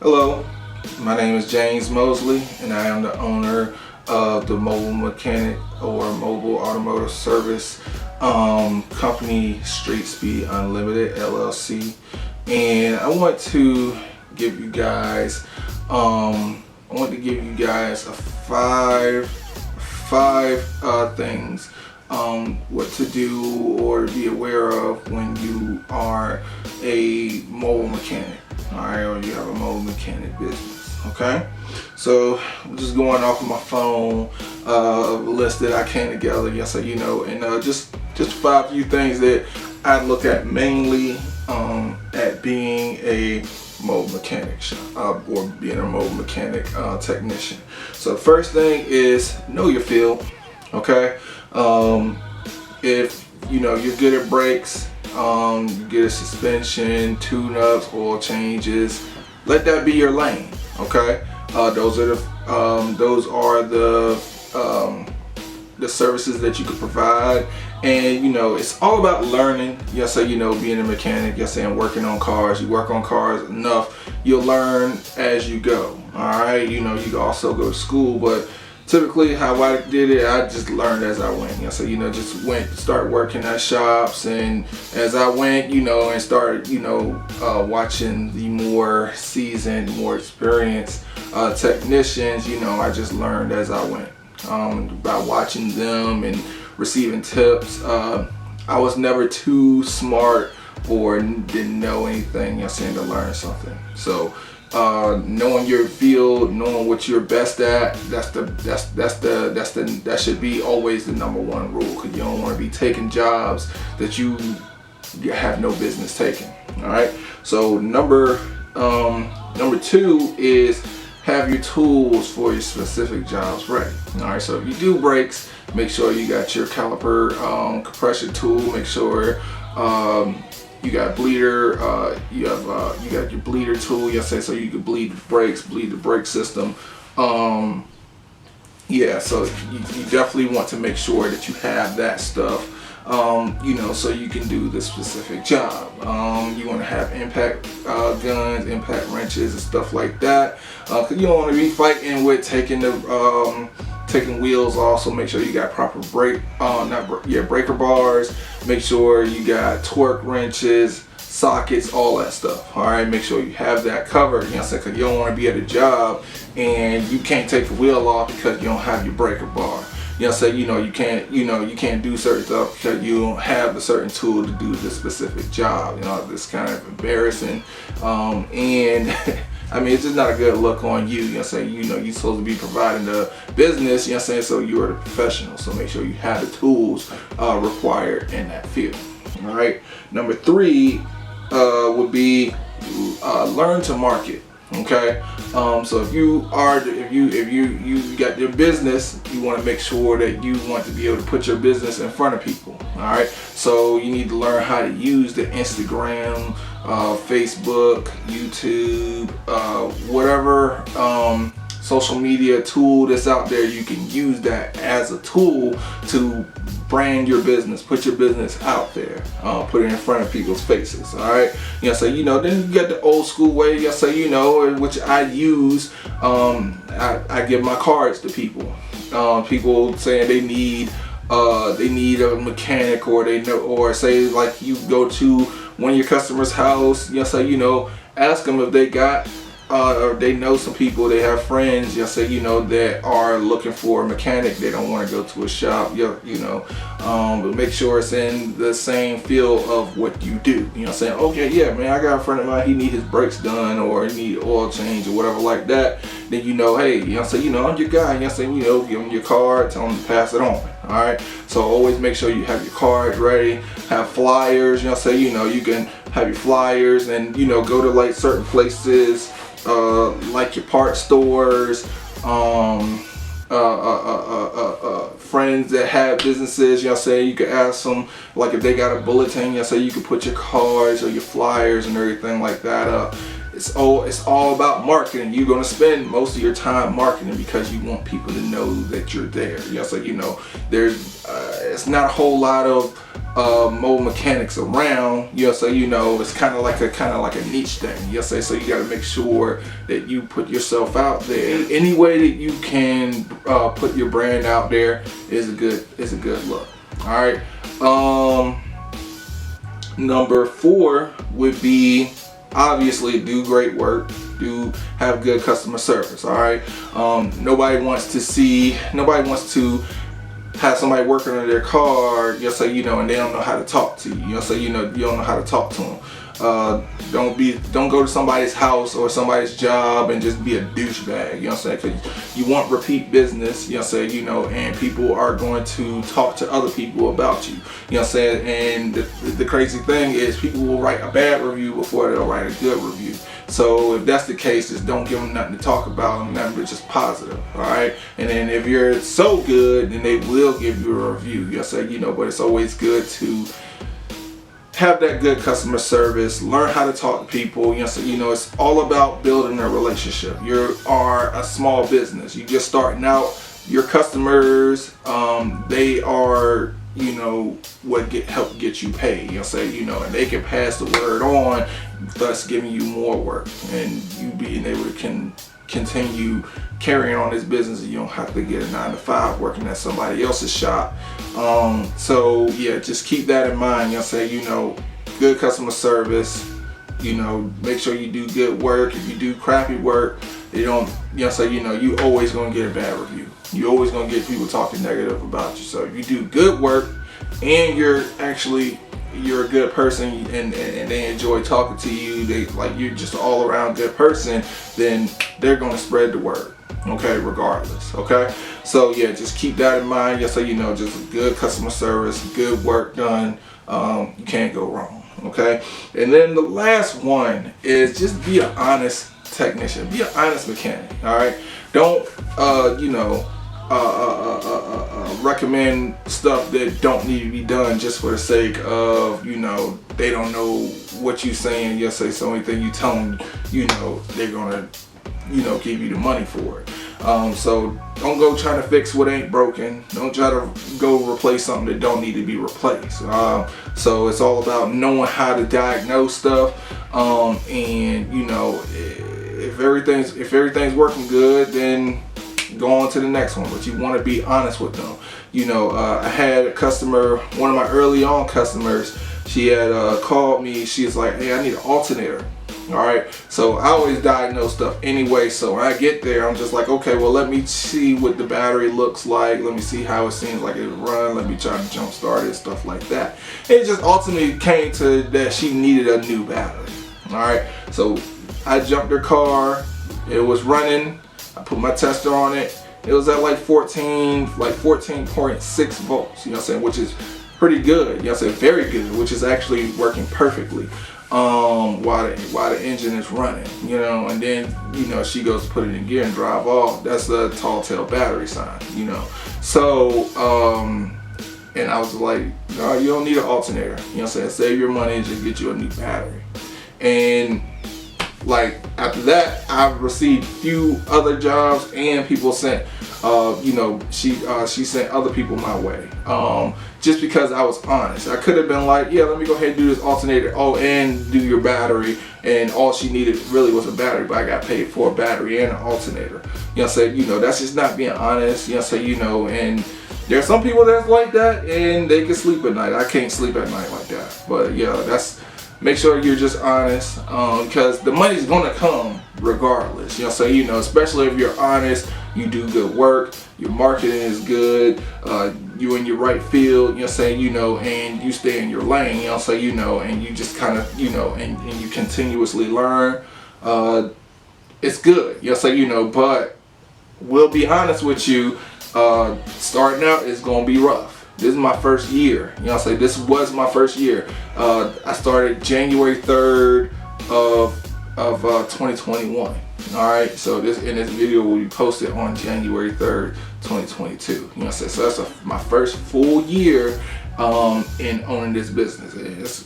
Hello, my name is James Mosley and I am the owner of the Mobile Mechanic or Mobile Automotive Service company Street Speed Unlimited LLC. And I want to give you guys five things what to do or be aware of when you are a mobile mechanic, alright, or you have a mobile mechanic business. Okay, so I'm just going off of my phone, a list that I came together, and just five few things that I look at mainly at being a mobile mechanic shop or being a mobile mechanic technician. So the first thing is know your field. Okay, if you're good at brakes, you're good at suspension, tune-ups, oil changes, let that be your lane. Okay, those are the services that you could provide. And it's all about learning. Being a mechanic, and working on cars. You work on cars enough, you'll learn as you go. All right, you can also go to school, but typically how I did it, I just learned as I went. Start working at shops, and as I went, and started, watching the more seasoned, more experienced technicians. I just learned as I went by watching them and receiving tips. I was never too smart or didn't know anything, to learn something. So knowing your field, knowing what you're best at, that should be always the number one rule, because you don't want to be taking jobs that you have no business taking. All right. So number two is have your tools for your specific jobs ready. All right. So if you do brakes, make sure you got your caliper compression tool. Make sure you got bleeder. You got your bleeder tool. So you can bleed the brakes, bleed the brake system. So you definitely want to make sure that you have that stuff. So you can do the specific job. You want to have impact guns, impact wrenches, and stuff like that. Cause you don't want to be fighting with taking wheels off. So make sure you got proper breaker bars. Make sure you got torque wrenches, sockets, all that stuff. All right, make sure you have that covered. Cause you don't want to be at a job and you can't take the wheel off because you don't have your breaker bar. You can't do certain stuff because you don't have a certain tool to do this specific job. It's kind of embarrassing, and I mean, it's just not a good look on you. You're supposed to be providing the business. So you are the professional. So make sure you have the tools required in that field. All right. Number three would be learn to market. Okay, so if you got your business, you want to make sure that you want to be able to put your business in front of people. All right, so you need to learn how to use the Instagram, Facebook, YouTube, whatever social media tool that's out there. You can use that as a tool to brand your business, put your business out there, put it in front of people's faces. All right, then you got the old school way. Which I use. I give my cards to people. People saying they need a mechanic, or say like you go to one of your customers' house. Ask them if they got. Or they know some people, they have friends, that are looking for a mechanic. They don't want to go to a shop, but make sure it's in the same field of what you do. Okay, yeah, man, I got a friend of mine, he need his brakes done, or he need oil change, or whatever like that. Then hey, I'm your guy. Give him your card, tell him to pass it on. All right, so always make sure you have your card ready, have flyers. You can have your flyers, and go to like certain places. Like your parts stores, friends that have businesses, you can ask them, like if they got a bulletin, you can put your cards or your flyers and everything like that up. It's all about marketing. You're going to spend most of your time marketing because you want people to know that you're there. There's it's not a whole lot of more mechanics around, you know, so you know it's kind of like a niche thing, you know, so you got to make sure that you put yourself out there. Any way that you can put your brand out there is a good look. All right. Number 4 would be, obviously, do great work, do have good customer service. All right. Nobody wants to have somebody working on their car, you know, so you know, and they don't know how to talk to you, you know, so you know you don't know how to talk to them. Don't go to somebody's house or somebody's job and just be a douchebag, you know what I'm saying? Because you want repeat business, you know what I'm saying, you know, and people are going to talk to other people about you, you know what I'm saying? And the crazy thing is, people will write a bad review before they'll write a good review. So if that's the case, just don't give them nothing to talk about, nothing but just positive, all right? And then if you're so good, then they will give you a review, you know what I'm saying, you know, but it's always good to have that good customer service, learn how to talk to people, you know, so you know it's all about building a relationship. You are a small business, you just starting out. Your customers, they are, you know, what help get you paid, you know, say, you know, and they can pass the word on, thus giving you more work, and you being able to continue carrying on this business, and you don't have to get a 9-to-5 working at somebody else's shop. So yeah, just keep that in mind. You'll say, you know, good customer service, you know, make sure you do good work. If you do crappy work, you don't, you know, say, you know, you always gonna get a bad review. You always gonna get people talking negative about you. So if you do good work and you're a good person, and they enjoy talking to you, they like you're just all around good person, then they're gonna spread the word, okay, regardless. Okay, so yeah, just keep that in mind. Yes, so you know, just good customer service, good work done, you can't go wrong. Okay, and then the last one is just be an honest technician, be an honest mechanic. All right, don't recommend stuff that don't need to be done just for the sake of, you know, they don't know what you saying. You'll say so anything you tell them, you know, they're gonna, you know, give you the money for it. So don't go trying to fix what ain't broken. Don't try to go replace something that don't need to be replaced. So it's all about knowing how to diagnose stuff, and you know, if everything's working good, then go on to the next one. But you want to be honest with them. You know, I had a customer, one of my early on customers, she had called me. She was like, hey, I need an alternator. All right, so I always diagnose stuff anyway. So when I get there, I'm just like, okay, well, let me see what the battery looks like. Let me see how it seems like it'll run. Let me try to jump start it, stuff like that. And it just ultimately came to that she needed a new battery. All right, so I jumped her car. It was running. I put my tester on it. It was at like 14.6 volts, you know what I'm saying, which is pretty good. You know what I'm saying, very good, which is actually working perfectly while the engine is running, you know. And then, you know, she goes to put it in gear and drive off. That's a tall tale battery sign, you know. So and I was like, no, you don't need an alternator, you know what I'm saying, save your money and just get you a new battery. And like after that, I've received few other jobs, and people sent, you know, she sent other people my way, just because I was honest. I could have been like, yeah, let me go ahead and do this alternator, and do your battery, and all she needed really was a battery, but I got paid for a battery and an alternator. You know, say, you know, that's just not being honest. You know, say, you know, and there are some people that's like that, and they can sleep at night. I can't sleep at night like that. But yeah, make sure you're just honest, because the money's gonna come regardless. You know, so you know, especially if you're honest, you do good work, your marketing is good, you in your right field, you know, saying, you know, and you stay in your lane, you know, so you know, and you just kind of, you know, and you continuously learn. It's good, you know, so you know, but we'll be honest with you, starting out is gonna be rough. This is my first year. You know, this was my first year. I started January 3rd of 2021. All right, so this video will be posted on January 3rd, 2022. You know, so that's my first full year in owning this business.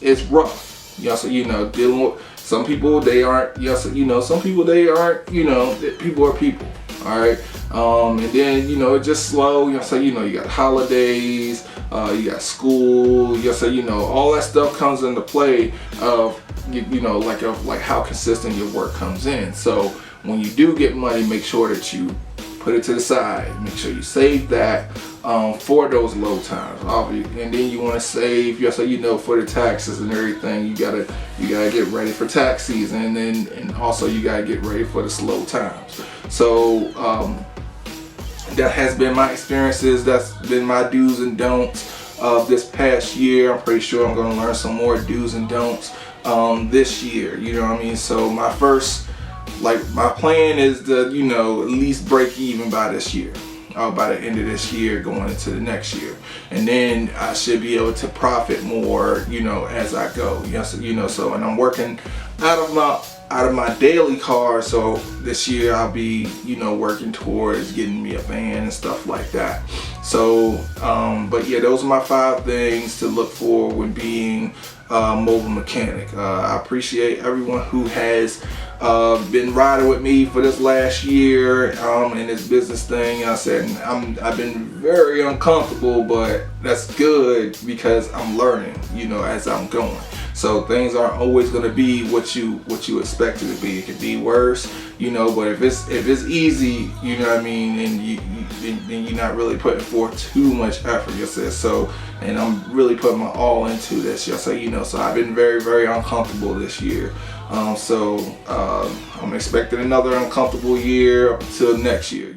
It's rough. You know, so you know, dealing with some people, they aren't. You know, so you know, some people they aren't. You know, people are people. All right, and then it's just slow. So you got holidays, you got school. So all that stuff comes into play of like how consistent your work comes in. So when you do get money, make sure that you put it to the side. Make sure you save that for those low times, obviously. And then you want to save, so for the taxes and everything. You gotta get ready for tax season, and also you gotta get ready for the slow times. So that has been my experiences. That's been my do's and don'ts of this past year. I'm pretty sure I'm gonna learn some more do's and don'ts this year. You know what I mean? So my plan is to at least break even by this year. By the end of this year, going into the next year, and then I should be able to profit more, as I go. So, and I'm working out of my daily car. So this year I'll be, working towards getting me a van and stuff like that. So, but yeah, those are my 5 things to look for when being a mobile mechanic. I appreciate everyone who has been riding with me for this last year in this business thing. I said I've been very uncomfortable, but that's good because I'm learning, as I'm going. So things aren't always going to be what you expect it to be. It could be worse, but if it's easy, what I mean, and then you're not really putting forth too much effort, So, and I'm really putting my all into this, So I've been very, very uncomfortable this year. So I'm expecting another uncomfortable year until next year.